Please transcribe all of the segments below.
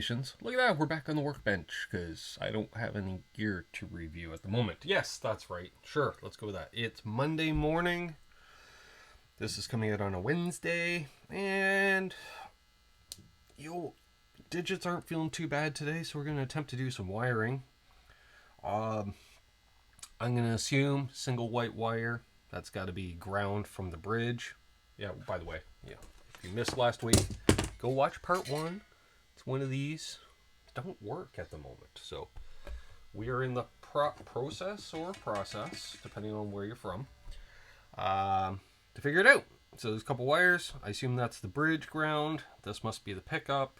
salutations. Look at that, we're back on the workbench because I don't have any gear to review at the moment. Yes, that's right. Sure, let's go with that. It's Monday morning. This is coming out on a Wednesday, and digits aren't feeling too bad today, so we're going to attempt to do some wiring. I'm going to assume single white wire. That's got to be ground from the bridge. Yeah, by the way, yeah, if you missed last week, go watch part 1. It's one of these. Don't work at the moment. So we are in the process, depending on where you're from, to figure it out. So there's a couple wires. I assume that's the bridge ground. This must be the pickup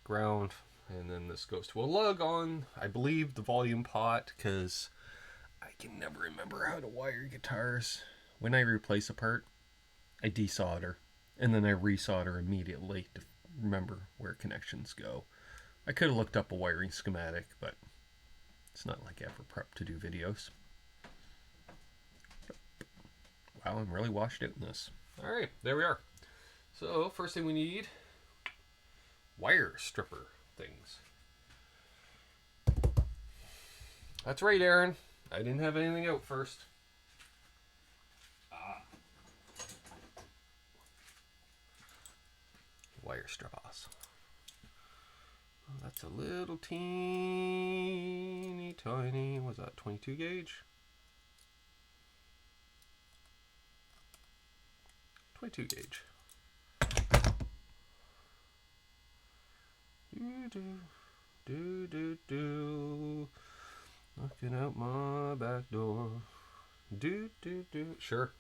ground. And then this goes to a lug on, I believe, the volume pot, because I can never remember how to wire guitars. When I replace a part, I desolder, and then I resolder immediately to remember where connections go. I could have looked up a wiring schematic, but it's not like I ever prep to do videos. Wow, I'm really washed out in this. Alright, there we are. So, first thing we need, wire stripper things. That's right, Aaron. I didn't have anything out first. Wire strip-offs. Oh, that's a little teeny tiny, was that 22 gauge? 22 gauge. Do. Looking out my back door. Do. Sure.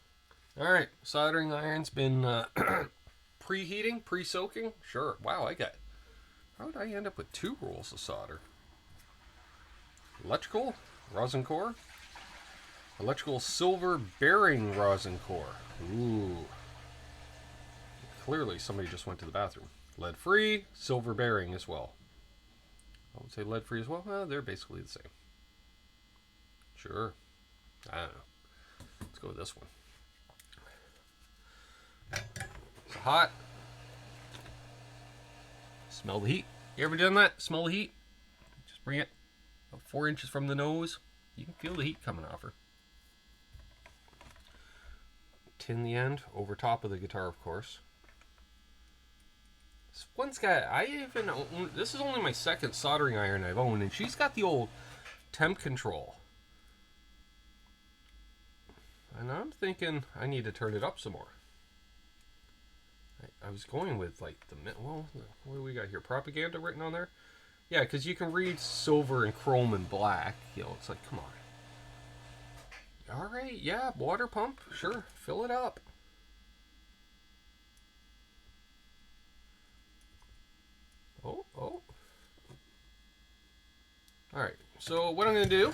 Alright, soldering iron's been preheating, pre-soaking. Sure. Wow, how did I end up with 2 rolls of solder? Electrical rosin core. Electrical silver bearing rosin core. Ooh. Clearly somebody just went to the bathroom. Lead free, silver bearing as well. I would say lead free as well. Well, they're basically the same. Sure. I don't know. Let's go with this one. It's hot. Smell the heat. You ever done that? Smell the heat? Just bring it about 4 inches from the nose. You can feel the heat coming off her. Tin the end over top of the guitar, of course. This one's got, this is only my second soldering iron I've owned, and she's got the old temp control. And I'm thinking I need to turn it up some more. I was going with like what do we got here? Propaganda written on there? Yeah, because you can read silver and chrome and black. You know, it's like, come on. Alright, yeah, water pump. Sure, fill it up. Oh. Alright, so what I'm going to do,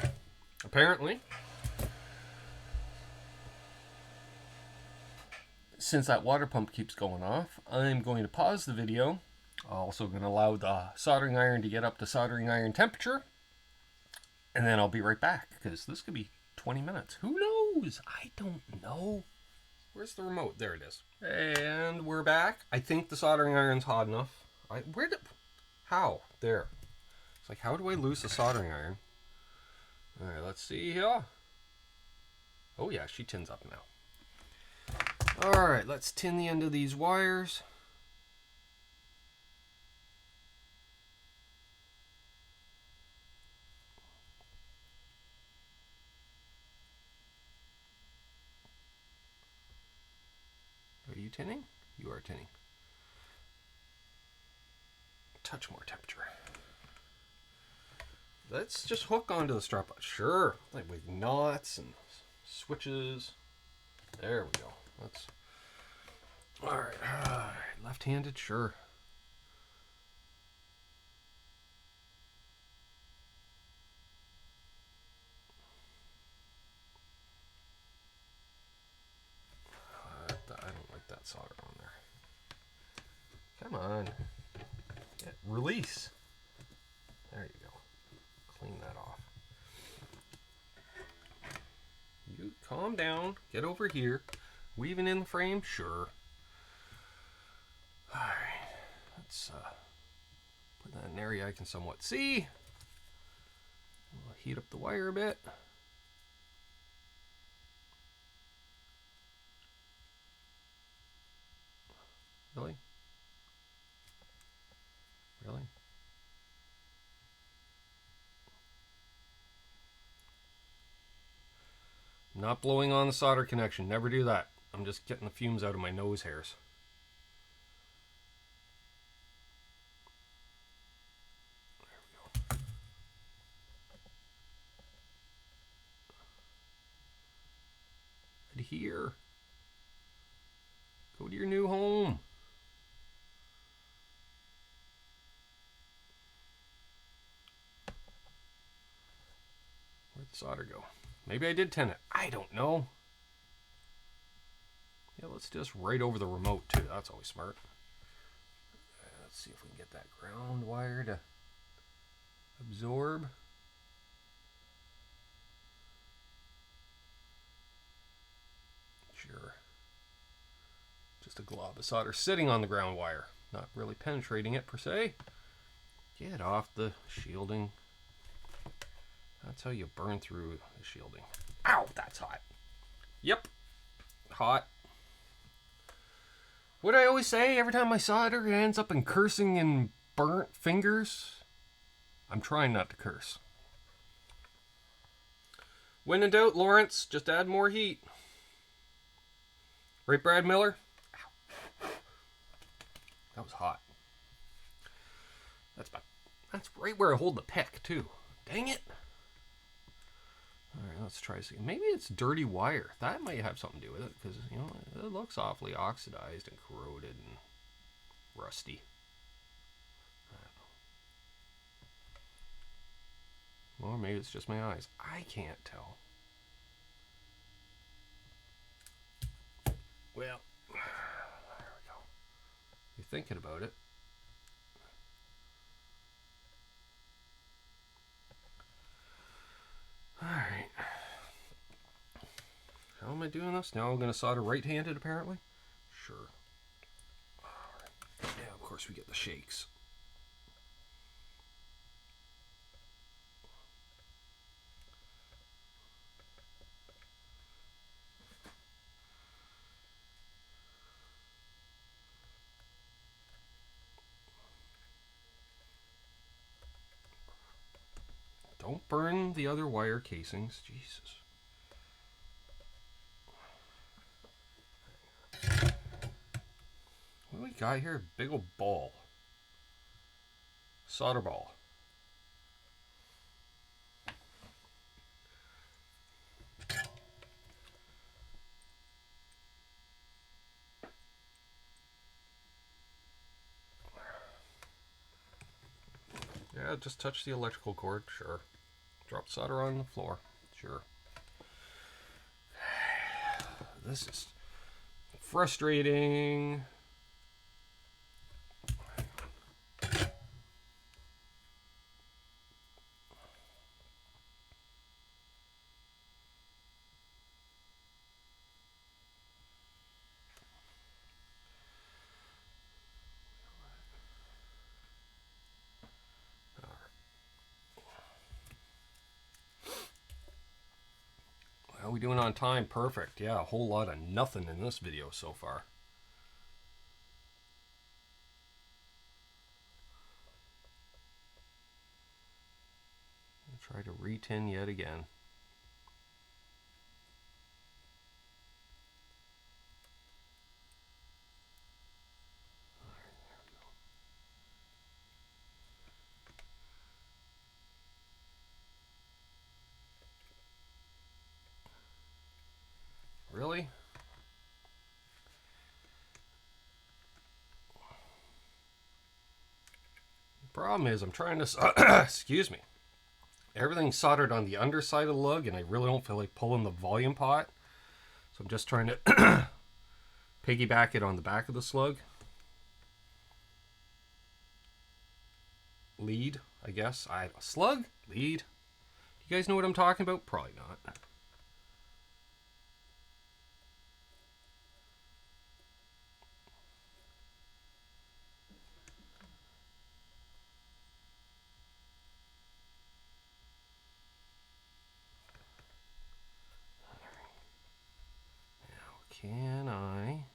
apparently, since that water pump keeps going off, I'm going to pause the video. I'm also going to allow the soldering iron to get up to soldering iron temperature. And then I'll be right back, because this could be 20 minutes. Who knows? I don't know. Where's the remote? There it is. And we're back. I think the soldering iron's hot enough. How? There. It's like, how do I lose the soldering iron? Alright, let's see here. Oh yeah, she tins up now. Alright, let's tin the end of these wires. Are you tinning? You are tinning. Touch more temperature. Let's just hook onto the strap. Sure, like with knots and switches. There we go. Let's. All right, left-handed, sure. I don't like that solder on there. Come on. Yeah, release. There you go. Clean that off. You calm down. Get over here. Weaving in the frame? Sure. Alright. Let's an area I can somewhat see. I'll heat up the wire a bit. Really? Really? I'm not blowing on the solder connection. Never do that. I'm just getting the fumes out of my nose hairs. There we go. Right here. Go to your new home. Where'd the solder go? Maybe I did tin it. I don't know. Yeah, let's do this right over the remote too. That's always smart. Let's see if we can get that ground wire to absorb. Sure. Just a glob of solder sitting on the ground wire. Not really penetrating it per se. Get off the shielding. That's how you burn through the shielding. Ow, that's hot. Yep, hot. What do I always say every time I solder, it ends up in cursing and burnt fingers? I'm trying not to curse. When in doubt, Lawrence, just add more heat. Right, Brad Miller? Ow. That was hot. That's right where I hold the pick, too. Dang it. Alright, let's try this again. Maybe it's dirty wire. That might have something to do with it, because, you know, it looks awfully oxidized and corroded and rusty. Or maybe it's just my eyes. I can't tell. Well, there we go. You're thinking about it. Alright. How am I doing this? Now I'm going to solder right-handed, apparently? Sure. Alright. Yeah, of course we get the shakes. Don't burn the other wire casings. Jesus. What do we got here? A big old ball. Solder ball. Yeah, just touch the electrical cord. Sure. Drop solder on the floor. Sure. This is frustrating. How are we doing on time? Perfect. Yeah, a whole lot of nothing in this video so far. I'll try to re-tin yet again. Really? The problem is I'm trying to, excuse me, everything's soldered on the underside of the lug and I really don't feel like pulling the volume pot. So I'm just trying to piggyback it on the back of the slug. Lead, I guess. Slug? Lead? You guys know what I'm talking about? Probably not. can I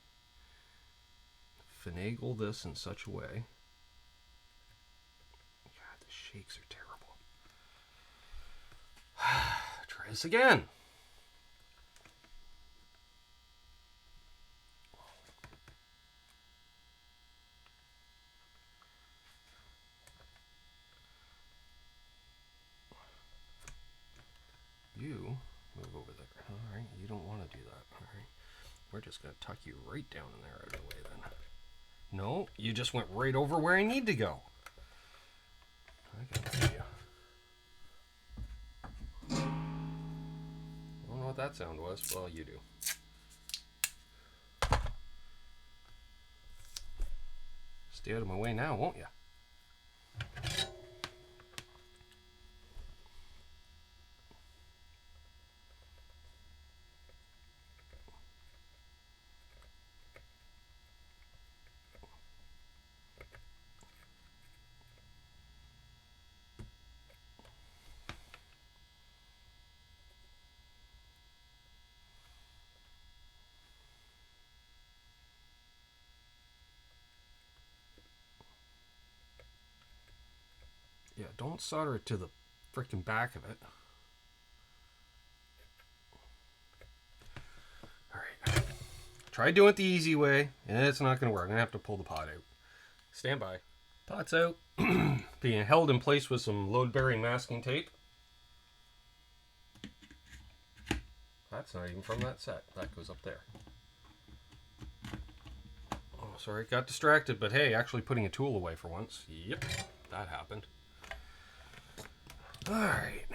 finagle this in such a way? God, the shakes are terrible. Try this again. You move over there. All right, you don't want to do that. All right, we're just going to tuck you right down in there out of the way then. No, you just went right over where I need to go. I got it. I don't know what that sound was. Well, you do. Stay out of my way now, won't you? Yeah, don't solder it to the freaking back of it. Alright. Try doing it the easy way, and it's not going to work. I'm going to have to pull the pot out. Stand by. Pot's out. Being held in place with some load-bearing masking tape. That's not even from that set. That goes up there. Oh, sorry. Got distracted, but hey, actually putting a tool away for once. Yep, that happened. Alright,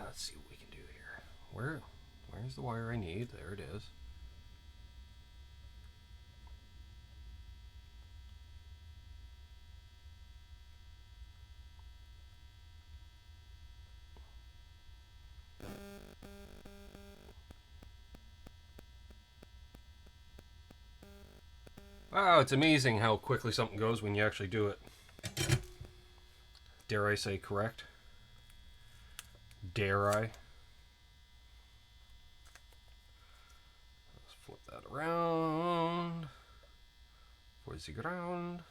let's see what we can do here. Where's the wire I need? There it is. Wow, it's amazing how quickly something goes when you actually do it. Dare I say correct? Dare I? Let's flip that around for the ground.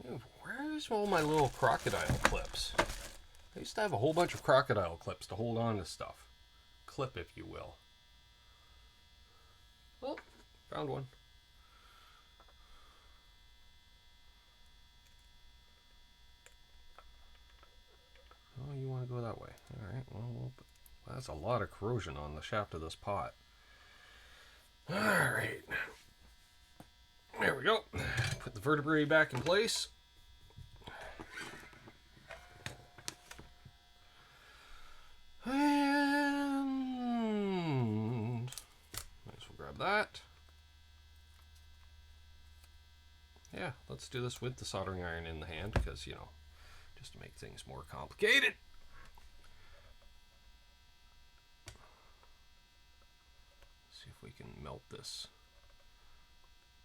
Dude, where's all my little crocodile clips? I used to have a whole bunch of crocodile clips to hold on to stuff. Clip, if you will. Well, found one. Oh, you want to go that way. Alright, well, that's a lot of corrosion on the shaft of this pot. Alright. There we go. Put the vertebrae back in place. And might as well grab that. Yeah, let's do this with the soldering iron in the hand because, you know, just to make things more complicated. See if we can melt this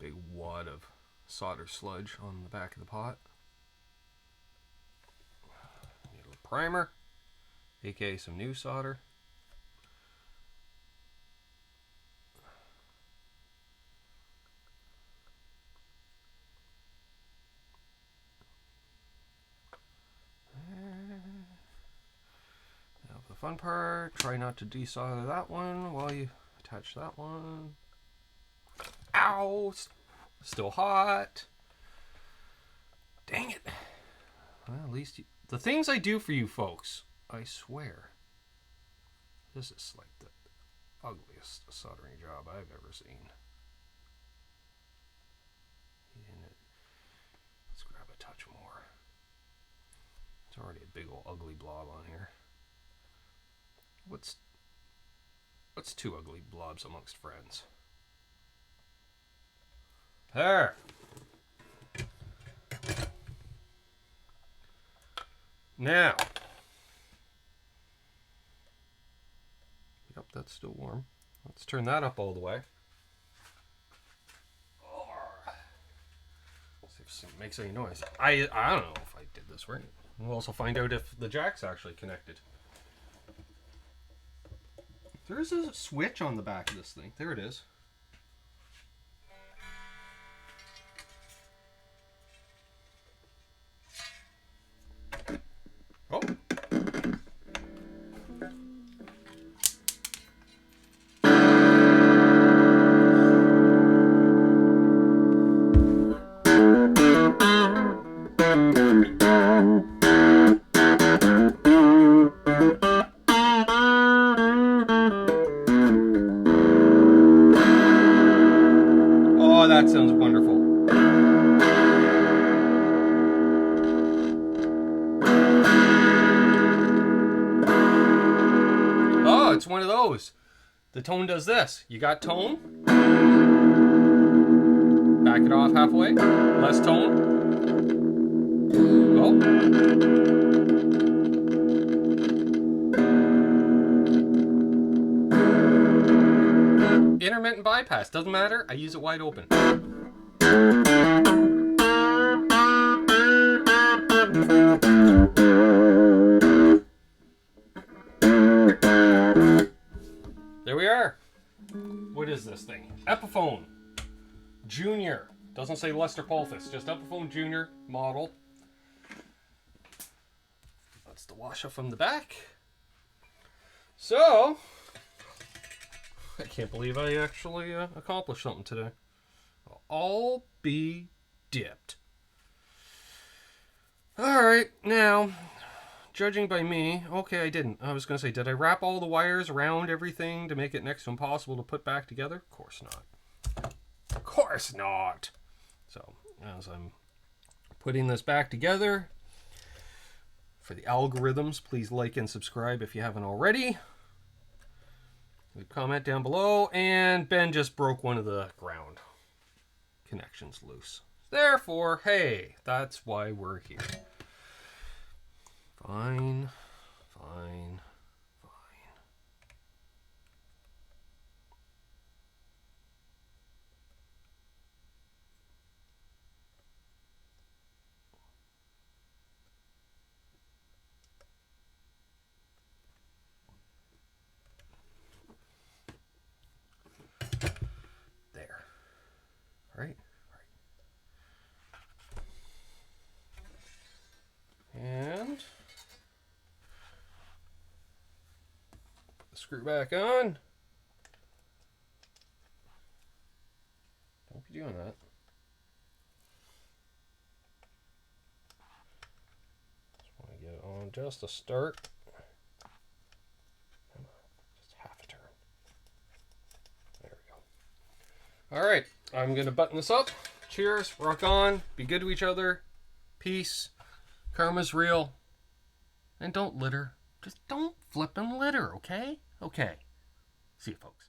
big wad of solder sludge on the back of the pot. Need a little primer, aka some new solder. Now for the fun part, try not to desolder that one while you attach that one. Ow! Still hot. Dang it. Well, at least the things I do for you folks, I swear. This is like the ugliest soldering job I've ever seen. Let's grab a touch more. It's already a big old ugly blob on here. What's two ugly blobs amongst friends? There. Now. Yep, that's still warm. Let's turn that up all the way. See if it makes any noise. I don't know if I did this right. We'll also find out if the jack's actually connected. There's a switch on the back of this thing. There it is. Oh. Oh, that sounds wonderful. Oh, it's one of those. The tone does this. You got tone. Back it off halfway. Less tone. Oh. Intermittent bypass. Doesn't matter. I use it wide open. There we are. What is this thing? Epiphone Jr. Doesn't say Lester Polthus, just Epiphone Jr. model. That's the washer from the back. So, I can't believe I actually accomplished something today. I'll be dipped. Alright, now, judging by me, okay, I didn't. I was going to say, did I wrap all the wires around everything to make it next to impossible to put back together? Of course not. Of course not. So, as I'm putting this back together, for the algorithms, please like and subscribe if you haven't already. Leave a comment down below, and Ben just broke one of the ground connections loose. Therefore, hey, that's why we're here. Fine, fine, fine. There. Right? And put the screw back on. Don't be doing that. Just want to get it on just a start. Just half a turn. There we go. All right, I'm going to button this up. Cheers, rock on, be good to each other, peace. Karma's real. And don't litter. Just don't flip and litter, okay? Okay. See you, folks.